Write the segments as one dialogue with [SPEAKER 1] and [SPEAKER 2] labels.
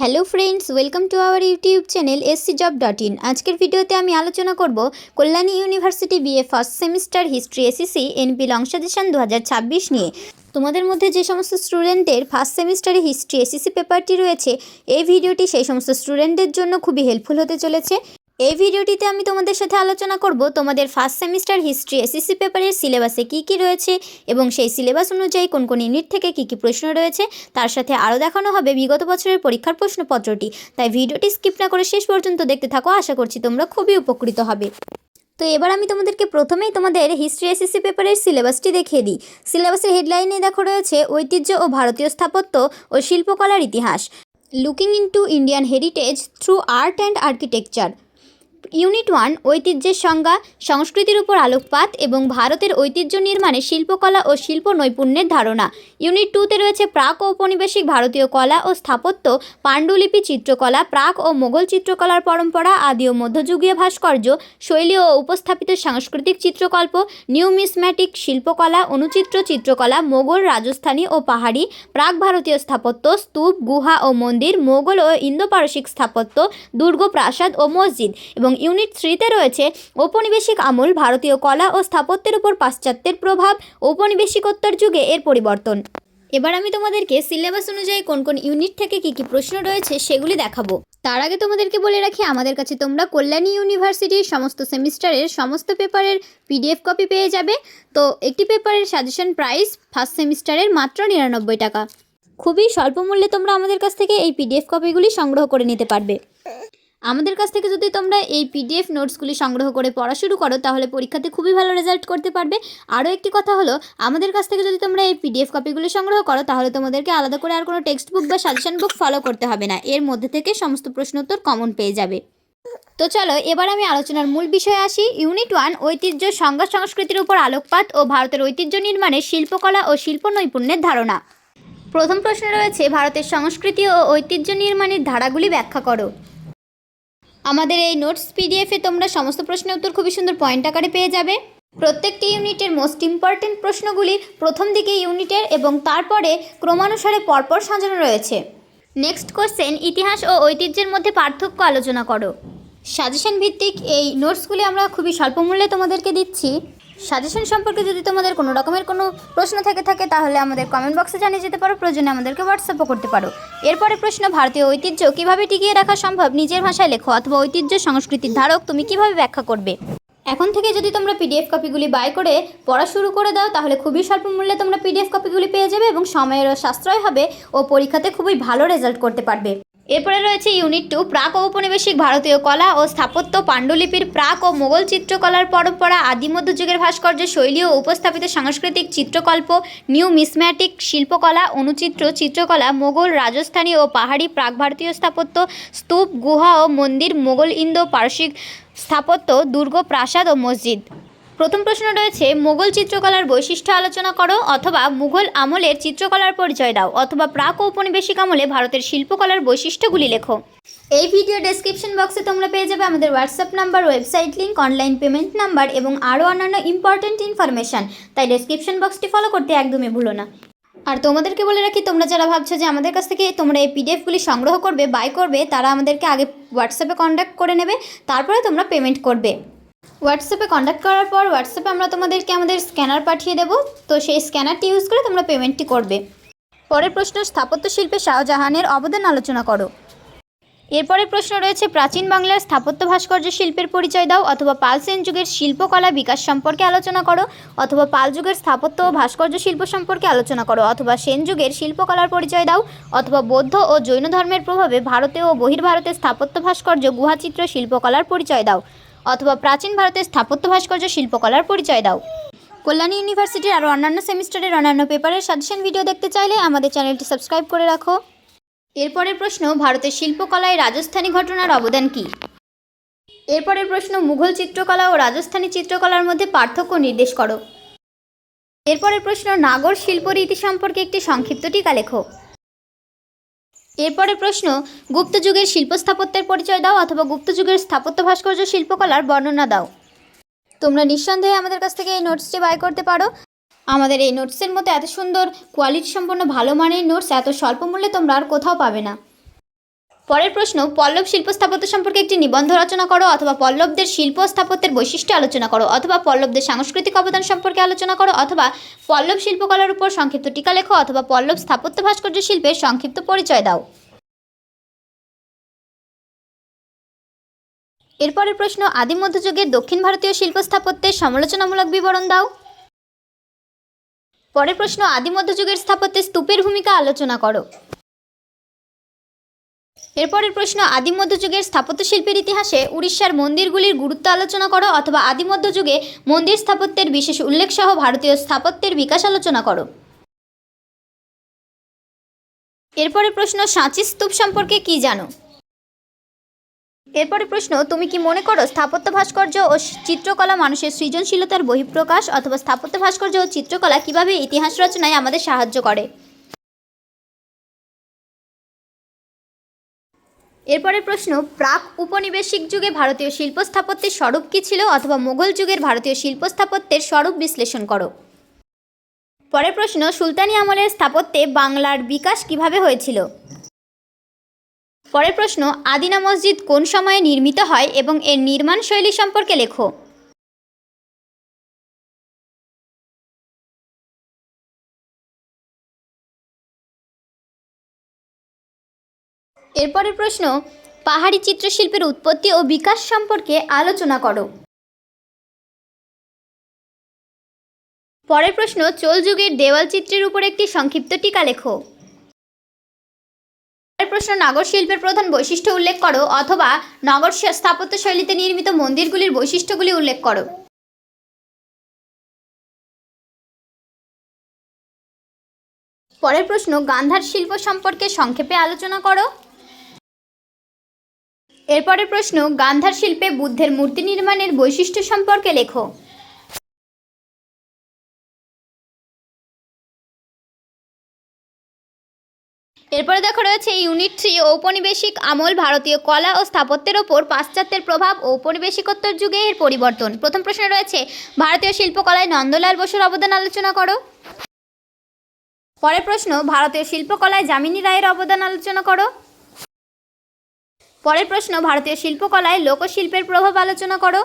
[SPEAKER 1] Hello friends, welcome to our YouTube channel scjob.in। আজকের ভিডিওতে আমি আলোচনা করব Kalyani university BA first semester history SSC NP long suggestion 2026 নিয়ে। তোমাদের মধ্যে যে সমস্ত স্টুডেন্টের ফার্স্ট সেমিস্টারে হিস্ট্রি এসএসসি পেপারটি রয়েছে, এই ভিডিওটি সেই সমস্ত স্টুডেন্টদের জন্য খুবই হেল্পফুল হতে চলেছে। এই ভিডিওটিতে আমি তোমাদের সাথে আলোচনা করব তোমাদের ফার্স্ট সেমিস্টার হিস্ট্রি এসএসসি পেপারের সিলেবাসে কী রয়েছে এবং সেই সিলেবাস অনুযায়ী কোন কোন ইউনিট থেকে কী প্রশ্ন রয়েছে, তার সাথে আরও দেখানো হবে বিগত বছরের পরীক্ষার প্রশ্নপত্রটি। তাই ভিডিওটি স্কিপ না করে শেষ পর্যন্ত দেখতে থাকো, আশা করছি তোমরা খুবই উপকৃত হবে। তো এবার আমি তোমাদেরকে প্রথমেই তোমাদের হিস্ট্রি এসএসসি পেপারের সিলেবাসটি দেখিয়ে দিই। সিলেবাসের হেডলাইনে দেখো রয়েছে ঐতিহ্য ও ভারতীয় স্থাপত্য ও শিল্পকলার ইতিহাস, looking into Indian heritage through art and architecture. Unit 1 ঐতিহ্যের সংজ্ঞা, সংস্কৃতির উপর আলোকপাত এবং ভারতের ঐতিহ্য নির্মাণে শিল্পকলা ও শিল্প নৈপুণ্যের ধারণা। ইউনিট 2তে রয়েছে প্রাক ও ঔপনিবেশিক ভারতীয় কলা ও স্থাপত্য, পাণ্ডুলিপি চিত্রকলা, প্রাক ও মোগল চিত্রকলার পরম্পরা, আদি ও মধ্যযুগীয় ভাস্কর্য, শৈলী ও উপস্থাপিত সাংস্কৃতিক চিত্রকল্প, নিউমিসম্যাটিক শিল্পকলা, অনুচিত্র চিত্রকলা, মোগল, রাজস্থানী ও পাহাড়ি, প্রাক ভারতীয় স্থাপত্য, স্তূপ, গুহা ও মন্দির, মোগল ও ইন্দো পারসিক স্থাপত্য, দুর্গ, প্রাসাদ ও মসজিদ। এবং ইউনিট 3তে রয়েছে ঔপনিবেশিক আমল, ভারতীয় কলা ও স্থাপত্যের উপর পাশ্চাত্যের প্রভাব, ঔপনিবেশিকোত্তর যুগে এর পরিবর্তন। এবার আমি তোমাদেরকে সিলেবাস অনুযায়ী কোন কোন ইউনিট থেকে কী প্রশ্ন রয়েছে সেগুলি দেখাবো। তার আগে তোমাদেরকে বলে রাখি, আমাদের কাছে তোমরা কল্যাণী ইউনিভার্সিটির সমস্ত সেমিস্টারের সমস্ত পেপারের পিডিএফ কপি পেয়ে যাবে। তো একটি পেপারের সাজেশন প্রাইস ফার্স্ট সেমিস্টারের মাত্র 99 টাকা। খুবই স্বল্প মূল্যে তোমরা আমাদের কাছ থেকে এই পিডিএফ কপিগুলি সংগ্রহ করে নিতে পারবে। আমাদের কাছ থেকে যদি তোমরা এই পিডিএফ নোটসগুলি সংগ্রহ করে পড়া শুরু করো, তাহলে পরীক্ষাতে খুবই ভালো রেজাল্ট করতে পারবে। আরও একটি কথা হলো, আমাদের কাছ থেকে যদি তোমরা এই পিডিএফ কপিগুলি সংগ্রহ করো, তাহলে তোমাদেরকে আলাদা করে আর কোনো টেক্সট বুক বা সাজেশন বুক ফলো করতে হবে না। এর মধ্যে থেকে সমস্ত প্রশ্ন উত্তর কমন পেয়ে যাবে। তো চলো এবার আমি আলোচনার মূল বিষয়ে আসি। ইউনিট 1 ঐতিহ্য, সংজ্ঞা, সংস্কৃতির উপর আলোকপাত ও ভারতের ঐতিহ্য নির্মাণে শিল্পকলা ও শিল্প নৈপুণ্যের ধারণা। প্রথম প্রশ্ন রয়েছে, ভারতের সংস্কৃতি ও ঐতিহ্য নির্মাণের ধারাগুলি ব্যাখ্যা করো। আমাদের এই নোটস পিডিএফে তোমরা সমস্ত প্রশ্নের উত্তর খুবই সুন্দর পয়েন্ট আকারে পেয়ে যাবে। প্রত্যেকটি ইউনিটের মোস্ট ইম্পর্টেন্ট প্রশ্নগুলি প্রথম দিকে ইউনিটের এবং তারপরে ক্রমানুসারে পরপর সাজানো রয়েছে। নেক্সট কোশ্চেন, ইতিহাস ও ঐতিহ্যের মধ্যে পার্থক্য আলোচনা করো। সাজেশন ভিত্তিক এই নোটসগুলি আমরা খুবই স্বল্প মূল্যে তোমাদেরকে দিচ্ছি। সাজেশন সম্পর্কে যদি তোমাদের কোনো রকমের কোনো প্রশ্ন থাকে তাহলে আমাদের কমেন্ট বক্সে জানিয়ে যেতে পারো, প্রয়োজনে আমাদেরকে হোয়াটসঅ্যাপও করতে পারো। এরপরে প্রশ্ন, ভারতীয় ঐতিহ্য কিভাবে টিকিয়ে রাখা সম্ভব, নিজের ভাষায় লেখো, অথবা ঐতিহ্য সংস্কৃতির ধারক তুমি কিভাবে ব্যাখ্যা করবে। এখন থেকে যদি তোমরা পিডিএফ কপিগুলি বাই করে পড়া শুরু করে দাও, তাহলে খুবই স্বল্প মূল্যে তোমরা পিডিএফ কপিগুলি পেয়ে যাবে এবং সময়েরও সাশ্রয় হবে ও পরীক্ষাতে খুবই ভালো রেজাল্ট করতে পারবে। এরপরে রয়েছে ইউনিট 2 প্রাক ঔপনিবেশিক ভারতীয় কলা ও স্থাপত্য, পাণ্ডুলিপির প্রাক ও মোগল চিত্রকলার পরম্পরা, আদি মধ্যযুগের ভাস্কর্য, শৈলী ও উপস্থাপিত সাংস্কৃতিক চিত্রকল্প, নিউমিসম্যাটিক শিল্পকলা, অনুচিত্র চিত্রকলা, মোগল, রাজস্থানী ও পাহাড়ি, প্রাক ভারতীয় স্থাপত্য, স্তূপ, গুহা ও মন্দির, মোগল, ইন্দো পারসিক স্থাপত্য, দুর্গ, প্রাসাদ ও মসজিদ। প্রথম প্রশ্ন রয়েছে, মোগল চিত্রকলার বৈশিষ্ট্য আলোচনা করো, অথবা মুঘল আমলের চিত্রকলার পরিচয় দাও, অথবা প্রাক ঔপনিবেশিক আমলে ভারতের শিল্পকলার বৈশিষ্ট্যগুলি লেখো। এই ভিডিও ডেসক্রিপশন বক্সে তোমরা পেয়ে যাবে আমাদের WhatsApp number, website link, online payment number এবং আরও অন্যান্য ইম্পর্ট্যান্ট ইনফরমেশান। তাই ডেসক্রিপশন বক্সটি ফলো করতে একদমই ভুলো না। আর তোমাদেরকে বলে রাখি, তোমরা যারা ভাবছো যে আমাদের কাছ থেকে তোমরা এই পিডিএফগুলি সংগ্রহ করবে, বাই করবে, তারা আমাদেরকে আগে হোয়াটসঅ্যাপে কন্ট্যাক্ট করে নেবে, তারপরে তোমরা পেমেন্ট করবে। হোয়াটসঅ্যাপে কন্ট্যাক্ট করার পর হোয়াটসঅ্যাপে আমরা তোমাদেরকে আমাদের স্ক্যানার পাঠিয়ে দেবো। তো সেই স্ক্যানারটি ইউজ করে তোমরা পেমেন্টটি করবে। পরের প্রশ্ন, স্থাপত্য শিল্পে শাহজাহানের অবদান আলোচনা করো। এরপরের প্রশ্ন রয়েছে, প্রাচীন বাংলার স্থাপত্য ভাস্কর্য শিল্পের পরিচয় দাও, অথবা পাল সেন যুগের শিল্পকলা বিকাশ সম্পর্কে আলোচনা করো, অথবা পাল যুগের স্থাপত্য ও ভাস্কর্য শিল্প সম্পর্কে আলোচনা করো, অথবা সেন যুগের শিল্পকলার পরিচয় দাও, অথবা বৌদ্ধ ও জৈন ধর্মের প্রভাবে ভারতে ও বহির্ভারতের স্থাপত্য ভাস্কর্য গুহাচিত্র শিল্পকলার পরিচয় দাও, অথবা প্রাচীন ভারতের স্থাপত্য ভাস্কর্য শিল্পকলার পরিচয় দাও। কল্যাণী ইউনিভার্সিটির আরও অন্যান্য সেমিস্টারের অন্যান্য পেপারের সাজেশন ভিডিও দেখতে চাইলে আমাদের চ্যানেলটি সাবস্ক্রাইব করে রাখো। এরপরের প্রশ্ন, ভারতের শিল্পকলায় রাজস্থানী ঘটনার অবদান কী। এরপরের প্রশ্ন, মুঘল চিত্রকলা ও রাজস্থানী চিত্রকলার মধ্যে পার্থক্য নির্দেশ করো। এরপরের প্রশ্ন, নাগর শিল্পরীতি সম্পর্কে একটি সংক্ষিপ্ত টিকা লেখো। এরপরের প্রশ্ন, গুপ্ত যুগের শিল্প স্থাপত্যের পরিচয় দাও, অথবা গুপ্ত যুগের স্থাপত্য ভাস্কর্য শিল্পকলার বর্ণনা দাও। তোমরা নিঃসন্দেহে আমাদের কাছ থেকে এই নোটসটি বাই করতে পারো। আমাদের এই নোটসের মধ্যে এত সুন্দর কোয়ালিটি সম্পন্ন ভালো মানের নোটস এত স্বল্প মূল্যে তোমরা আর কোথাও পাবে না। পরের প্রশ্ন, পল্লব শিল্প স্থাপত্য সম্পর্কে একটি নিবন্ধ রচনা করো, অথবা পল্লবদের শিল্প স্থাপত্যের বৈশিষ্ট্য আলোচনা করো, অথবা পল্লবদের সাংস্কৃতিক অবদান সম্পর্কে আলোচনা করো, অথবা পল্লব শিল্পকলার উপর সংক্ষিপ্ত টিকা লেখো, অথবা পল্লব স্থাপত্য ভাস্কর্য শিল্পের সংক্ষিপ্ত পরিচয় দাও। এরপরের প্রশ্ন, আদি মধ্যযুগের দক্ষিণ ভারতীয় শিল্প স্থাপত্যের সমালোচনামূলক বিবরণ দাও। পরের প্রশ্ন, আদি মধ্যযুগের স্থাপত্যে স্তূপের ভূমিকা আলোচনা করো। এরপরের প্রশ্ন, আদি মধ্যযুগের স্থাপত্য শিল্পের ইতিহাসে উড়িষ্যার মন্দিরগুলির গুরুত্ব আলোচনা করো, অথবা আদি মধ্যযুগে মন্দির স্থাপত্যের বিশেষ উল্লেখ সহ ভারতীয় স্থাপত্যের বিকাশ আলোচনা করো। এরপরের প্রশ্ন, সাঁচি স্তূপ সম্পর্কে কি জানো? এরপরের প্রশ্ন, তুমি কি মনে করো স্থাপত্য ভাস্কর্য ও চিত্রকলা মানুষের সৃজনশীলতার বহিঃপ্রকাশ, অথবা স্থাপত্য ভাস্কর্য ও চিত্রকলা কিভাবে ইতিহাস রচনায় আমাদের সাহায্য করে? এরপরের প্রশ্ন, প্রাক উপনিবেশিক যুগে ভারতীয় শিল্প স্থাপত্যের স্বরূপ কী ছিল, অথবা মোগল যুগের ভারতীয় শিল্প স্থাপত্যের স্বরূপ বিশ্লেষণ করো। পরের প্রশ্ন, সুলতানি আমলের স্থাপত্যে বাংলার বিকাশ কিভাবে হয়েছিল? পরের প্রশ্ন, আদিনা মসজিদ কোন সময়ে নির্মিত হয় এবং এর নির্মাণ শৈলী সম্পর্কে লেখো। এরপরের প্রশ্ন, পাহাড়ি চিত্রশিল্পের উৎপত্তি ও বিকাশ সম্পর্কে আলোচনা করো। পরের প্রশ্ন, চোল যুগের দেওয়াল চিত্রের উপর একটি সংক্ষিপ্ত টিকা লেখো। পরের প্রশ্ন, নগর শিল্পের প্রধান বৈশিষ্ট্য উল্লেখ করো, অথবা নগর স্থাপত্য শৈলীতে নির্মিত মন্দিরগুলির বৈশিষ্ট্যগুলি উল্লেখ করো। পরের প্রশ্ন, গান্ধার শিল্প সম্পর্কে সংক্ষেপে আলোচনা করো। এরপরের প্রশ্ন, গান্ধার শিল্পে বুদ্ধের মূর্তি নির্মাণের বৈশিষ্ট্য সম্পর্কে লেখো। এরপরে দেখো রয়েছে ইউনিট 3, ঔপনিবেশিক আমল, ভারতীয় কলা ও স্থাপত্যের ওপর পাশ্চাত্যের প্রভাব ও ঔপনিবেশিকোত্তর যুগে এর পরিবর্তন। প্রথম প্রশ্নে রয়েছে ভারতীয় শিল্পকলায় নন্দলাল বসুর অবদান আলোচনা করো। পরের প্রশ্ন, ভারতীয় শিল্পকলায় যামিনী রায়ের অবদান আলোচনা করো। পরের প্রশ্ন, ভারতীয় শিল্পকলায় লোকশিল্পের প্রভাব আলোচনা করো।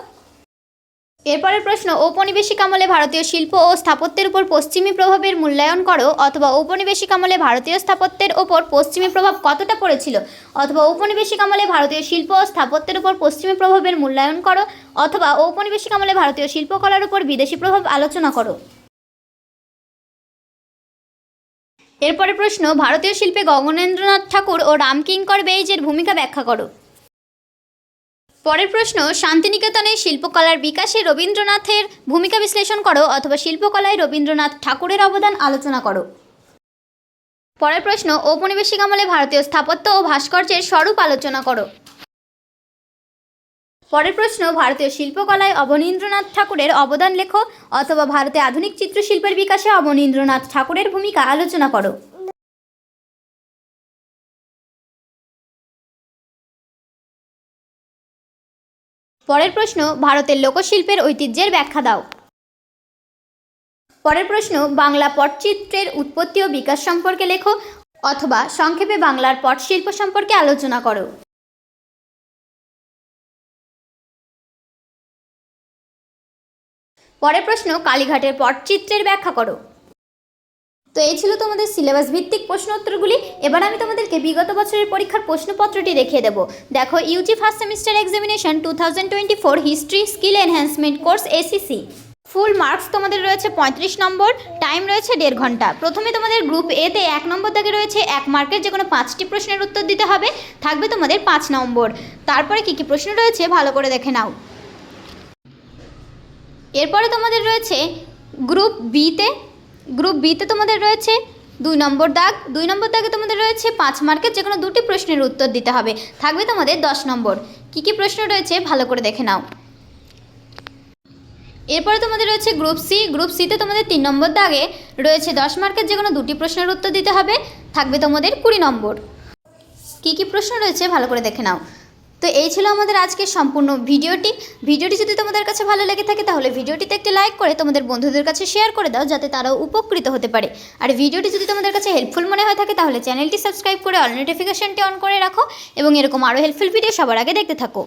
[SPEAKER 1] এরপরের প্রশ্ন, ঔপনিবেশিক আমলে ভারতীয় শিল্প ও স্থাপত্যের উপর পশ্চিমী প্রভাবের মূল্যায়ন করো, অথবা ঔপনিবেশিক আমলে ভারতীয় স্থাপত্যের ওপর পশ্চিমী প্রভাব কতটা পড়েছিল, অথবা ঔপনিবেশিক আমলে ভারতীয় শিল্প ও স্থাপত্যের উপর পশ্চিমী প্রভাবের মূল্যায়ন করো, অথবা ঔপনিবেশিক আমলে ভারতীয় শিল্পকলার উপর বিদেশি প্রভাব আলোচনা করো। এরপরের প্রশ্ন, ভারতীয় শিল্পে গগনেন্দ্রনাথ ঠাকুর ও রামকিঙ্কর বেইজের ভূমিকা ব্যাখ্যা করো। পরের প্রশ্ন, শান্তিনিকেতনের শিল্পকলার বিকাশে রবীন্দ্রনাথের ভূমিকা বিশ্লেষণ করো, অথবা শিল্পকলায় রবীন্দ্রনাথ ঠাকুরের অবদান আলোচনা করো। পরের প্রশ্ন, ঔপনিবেশিক আমলে ভারতীয় স্থাপত্য ও ভাস্কর্যের স্বরূপ আলোচনা করো। পরের প্রশ্ন, ভারতীয় শিল্পকলায় অবনীন্দ্রনাথ ঠাকুরের অবদান লেখো, অথবা ভারতে আধুনিক চিত্রশিল্পের বিকাশে অবনীন্দ্রনাথ ঠাকুরের ভূমিকা আলোচনা করো। পরের প্রশ্ন, ভারতের লোকশিল্পের ঐতিহ্যের ব্যাখ্যা দাও। পরের প্রশ্ন, বাংলা পটচিত্রের উৎপত্তি ও বিকাশ সম্পর্কে লেখো, অথবা সংক্ষেপে বাংলার পটশিল্প সম্পর্কে আলোচনা করো। পরের প্রশ্ন, কালীঘাটের পটচিত্রের ব্যাখ্যা করো। তো এই ছিল তোমাদের সিলেবাস ভিত্তিক প্রশ্ন উত্তরগুলি। এবার আমি তোমাদেরকে বিগত বছরের পরীক্ষার প্রশ্নপত্রটি দেখিয়ে দেবো। দেখো, UG first semester examination 2024 history skill enhancement course SEC, full marks তোমাদের রয়েছে 35 নম্বর, টাইম রয়েছে 1.5 ঘন্টা। প্রথমে তোমাদের গ্রুপ এতে 1 নম্বর দাগে রয়েছে 1 মার্কের যে কোনো 5টি প্রশ্নের উত্তর দিতে হবে, থাকবে তোমাদের 5 নম্বর। তারপরে কী কী প্রশ্ন রয়েছে ভালো করে দেখে নাও। এরপরে তোমাদের রয়েছে গ্রুপ বিতে তোমাদের রয়েছে 2 নম্বর দাগ। 2 নম্বর দাগে তোমাদের রয়েছে 5 মার্কের যে কোনো 2টি প্রশ্নের উত্তর দিতে হবে, থাকবে তোমাদের 10 নম্বর। কী কী প্রশ্ন রয়েছে ভালো করে দেখে নাও। এরপরে তোমাদের রয়েছে গ্রুপ সিতে তোমাদের 3 নম্বর দাগে রয়েছে 10 মার্কের যে কোনো 2টি প্রশ্নের উত্তর দিতে হবে, থাকবে তোমাদের 20 নম্বর। কী কী প্রশ্ন রয়েছে ভালো করে দেখে নাও। তো তো এই ছিল আমাদের আজকের সম্পূর্ণ ভিডিওটি যদি তোমাদের কাছে ভালো লেগে থাকে তাহলে ভিডিওটিতে একটি লাইক করে তোমাদের বন্ধুদের কাছে শেয়ার করে দাও, যাতে তারাও উপকৃত হতে পারে। আর ভিডিওটি যদি তোমাদের কাছে হেল্পফুল মনে হয়ে থাকে তাহলে চ্যানেলটি সাবস্ক্রাইব করে অল নোটিফিকেশনটি অন করে রাখো এবং এরকম আরও হেল্পফুল ভিডিও সবার আগে দেখতে থাকো।